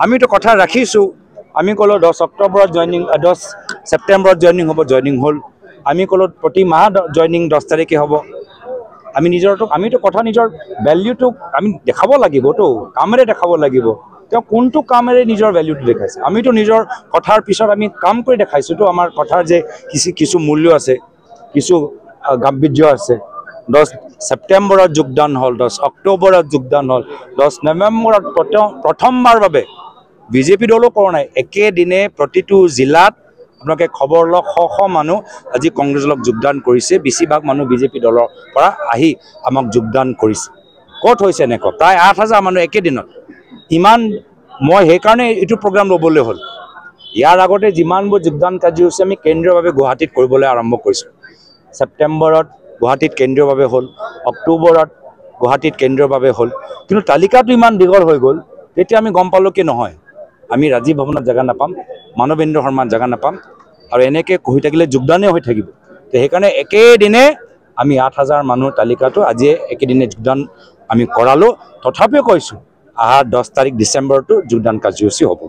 আমিতো কথা ৰাখিছোঁ আমি ক'লো 10 অক্টোবৰত জইনিং 10 ছেপ্টেম্বৰত জইনিং হ'ব জইনিং হ'ল আমি ক'লো প্ৰতি মাহ জইনিং 10 তাৰিখে হ'ব আমি আমিতো কথা নিজৰ ভ্যালুটো আমি দেখাব লাগিবতো কামেৰে দেখাব লাগিব তেওঁ কোনটো কামেৰে নিজৰ ভ্যালুটো দেখাইছে আমিতো নিজৰ কথাৰ পিছত আমি কাম কৰি দেখাইছো তো আমাৰ কথাৰ যে কিছু মূল্য আছে কিছু গাম্ভীৰ্য আছে 10 ছেপ্টেম্বৰত যোগদান হ'ল 10 অক্টোবৰত যোগদান হ'ল 10 নৱেম্বৰত প্ৰথমবাৰ বাবে বিজেপি দলো কৰা নাই একেদিনে প্ৰতিটো জিলাত আপোনালোকে খবৰ লওক শ মানুহ আজি কংগ্ৰেছ দলক যোগদান কৰিছে বেছিভাগ মানুহ বিজেপি দলৰ পৰা আহি আমাক যোগদান কৰিছে ক'ত হৈছে এনেকুৱা প্ৰায় 8000 মানুহ একেদিনত ইমান মই সেইকাৰণে এইটো প্ৰগ্ৰাম ল'বলৈ হ'ল ইয়াৰ আগতে যিমানবোৰ যোগদান কাৰ্যসূচী আমি কেন্দ্ৰীয়ভাৱে গুৱাহাটীত কৰিবলৈ আৰম্ভ কৰিছোঁ ছেপ্টেম্বৰত গুৱাহাটীত কেন্দ্ৰীয়ভাৱে হ'ল অক্টোবৰত গুৱাহাটীত কেন্দ্ৰীয়ভাৱে হ'ল কিন্তু তালিকাটো ইমান দীঘল হৈ গ'ল তেতিয়া আমি গম পালোঁ কি নহয় আমি ৰাজীৱ ভৱনত জাগা নাপাম মানৱেন্দ্ৰ শৰ্মাত জাগা নাপাম আৰু এনেকৈ হৈ থাকিলে যোগদানেই হৈ থাকিব তো সেইকাৰণে একেদিনে আমি 8000 মানুহৰ তালিকাটো আজি একেদিনে যোগদান আমি কৰালোঁ তথাপিও কৈছোঁ 10 তাৰিখ ডিচেম্বৰটো যোগদান কাৰ্যসূচী হ'ব